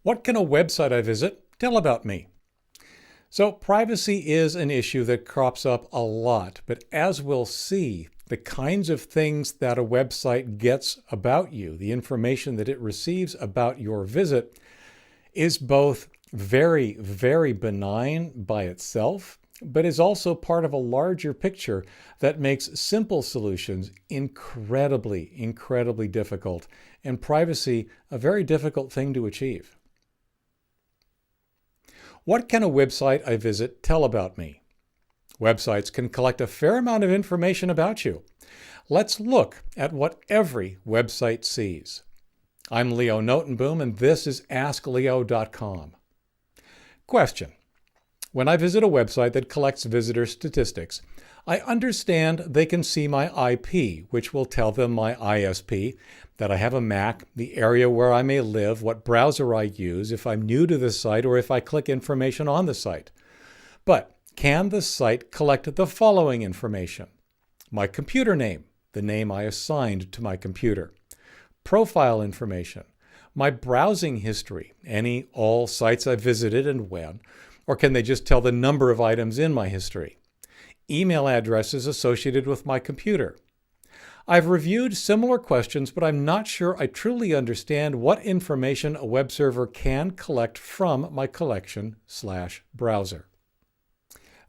What can a website I visit tell about me? So privacy is an issue that crops up a lot, but as we'll see, the kinds of things that a website gets about you, the information that it receives about your visit, is both very, very benign by itself, but is also part of a larger picture that makes simple solutions incredibly, incredibly difficult, and privacy a very difficult thing to achieve. What can a website I visit tell about me? Websites can collect a fair amount of information about you. Let's look at what every website sees. I'm Leo Notenboom, and this is AskLeo.com. Question. When I visit a website that collects visitor statistics, I understand they can see my IP, which will tell them my ISP, that I have a Mac, the area where I may live, what browser I use, if I'm new to the site, or if I click information on the site. But can the site collect the following information? My computer name, the name I assigned to my computer. Profile information, my browsing history, all sites I visited and when, or can they just tell the number of items in my history? Email addresses associated with my computer. I've reviewed similar questions, but I'm not sure I truly understand what information a web server can collect from my collection/browser.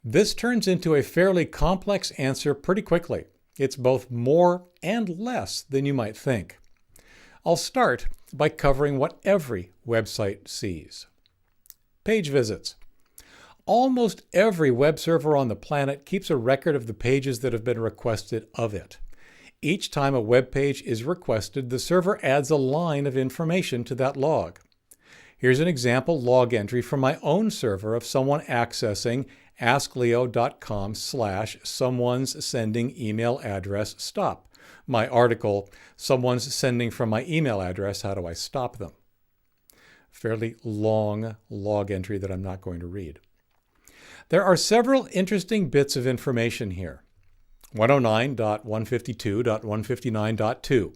This turns into a fairly complex answer pretty quickly. It's both more and less than you might think. I'll start by covering what every website sees. Page visits. Almost every web server on the planet keeps a record of the pages that have been requested of it. Each time a web page is requested, the server adds a line of information to that log. Here's an example log entry from my own server of someone accessing askleo.com/someone's sending email address stop. My article, someone's sending from my email address, how do I stop them? Fairly long log entry that I'm not going to read. There are several interesting bits of information here. 109.152.159.2.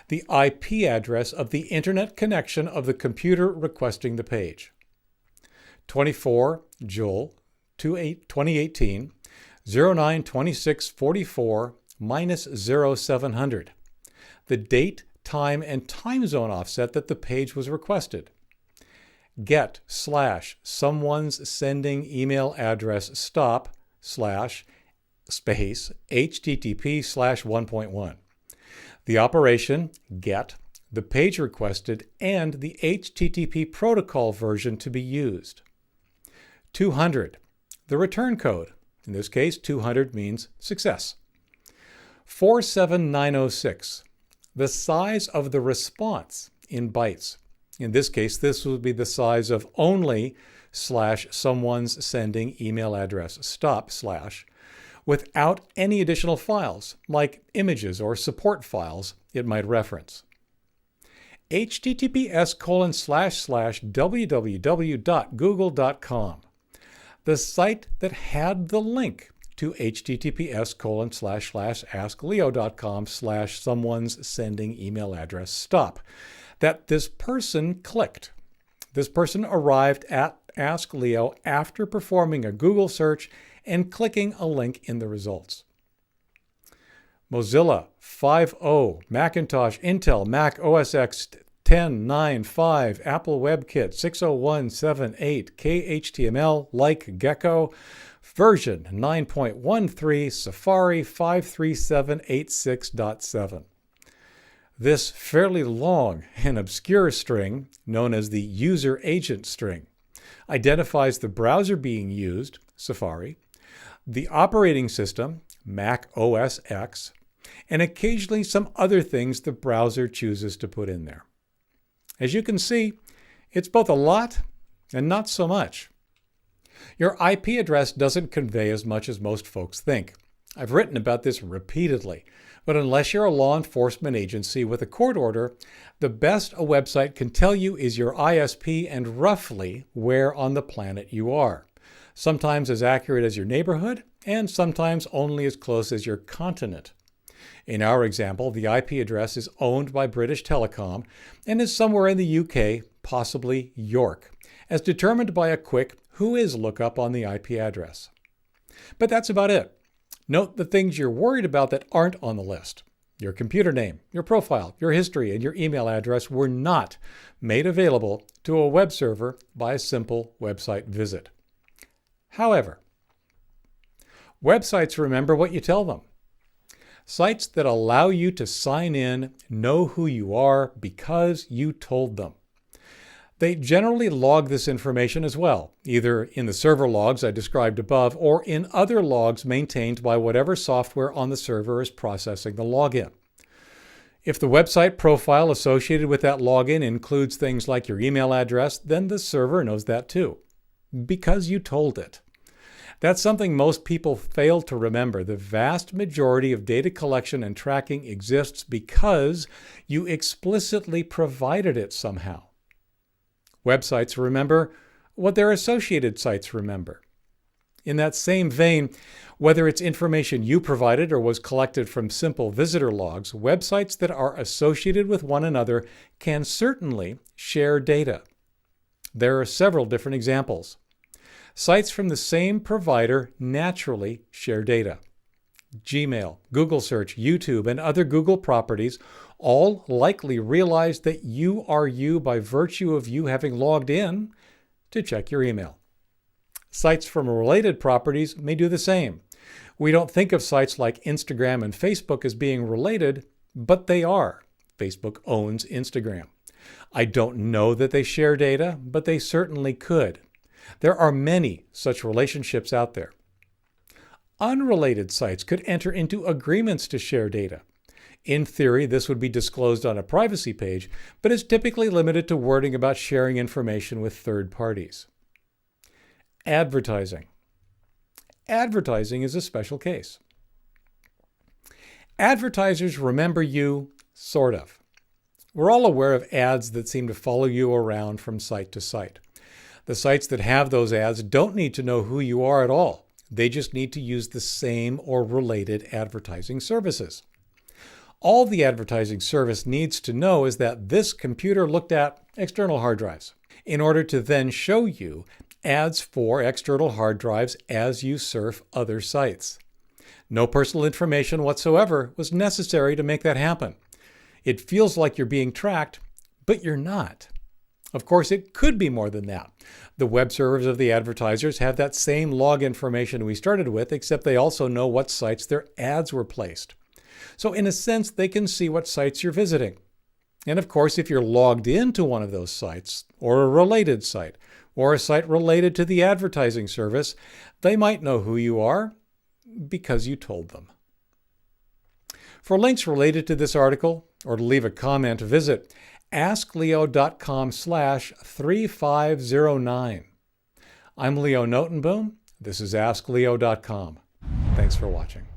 The IP address of the internet connection of the computer requesting the page. 24 Joel 2018 092644-0700. The date, time, and time zone offset that the page was requested. Get/someone's sending email address stop/ space http/1.1. The operation get, the page requested, and the HTTP protocol version to be used. 200. The return code. In this case, 200 means success. 47906. The size of the response in bytes. In this case, this would be the size of only /someone's sending email address stop/ without any additional files, like images or support files it might reference. https://www.google.com. The site that had the link to https://askleo.com/someone's sending email address stop that this person clicked. This person arrived at Ask Leo after performing a Google search and clicking a link in the results. Mozilla 5.0, Macintosh, Intel, Mac OS X 10.9.5, Apple WebKit 601.7.8, KHTML, like Gecko, version 9.13, Safari 53786.7. This fairly long and obscure string, known as the user agent string, identifies the browser being used, Safari, the operating system, Mac OS X, and occasionally some other things the browser chooses to put in there. As you can see, it's both a lot and not so much. Your IP address doesn't convey as much as most folks think. I've written about this repeatedly, but unless you're a law enforcement agency with a court order, the best a website can tell you is your ISP and roughly where on the planet you are. Sometimes as accurate as your neighborhood, and sometimes only as close as your continent. In our example, the IP address is owned by British Telecom and is somewhere in the UK, possibly York, as determined by a quick whois lookup on the IP address. But that's about it. Note the things you're worried about that aren't on the list. Your computer name, your profile, your history, and your email address were not made available to a web server by a simple website visit. However, websites remember what you tell them. Sites that allow you to sign in know who you are because you told them. They generally log this information as well, either in the server logs I described above or in other logs maintained by whatever software on the server is processing the login. If the website profile associated with that login includes things like your email address, then the server knows that too, because you told it. That's something most people fail to remember. The vast majority of data collection and tracking exists because you explicitly provided it somehow. Websites remember what their associated sites remember. In that same vein, whether it's information you provided or was collected from simple visitor logs, websites that are associated with one another can certainly share data. There are several different examples. Sites from the same provider naturally share data. Gmail, Google Search, YouTube, and other Google properties all likely realize that you are you by virtue of you having logged in to check your email. Sites from related properties may do the same. We don't think of sites like Instagram and Facebook as being related, but they are. Facebook owns Instagram. I don't know that they share data, but they certainly could. There are many such relationships out there. Unrelated sites could enter into agreements to share data. In theory, this would be disclosed on a privacy page, but is typically limited to wording about sharing information with third parties. Advertising. Advertising is a special case. Advertisers remember you, sort of. We're all aware of ads that seem to follow you around from site to site. The sites that have those ads don't need to know who you are at all. They just need to use the same or related advertising services. All the advertising service needs to know is that this computer looked at external hard drives in order to then show you ads for external hard drives as you surf other sites. No personal information whatsoever was necessary to make that happen. It feels like you're being tracked, but you're not. Of course, it could be more than that. The web servers of the advertisers have that same log information we started with, except they also know what sites their ads were placed. So in a sense, they can see what sites you're visiting. And of course, if you're logged into one of those sites, or a related site, or a site related to the advertising service, they might know who you are because you told them. For links related to this article, or to leave a comment, visit askleo.com/3509. I'm Leo Notenboom. This is AskLeo.com. Thanks for watching.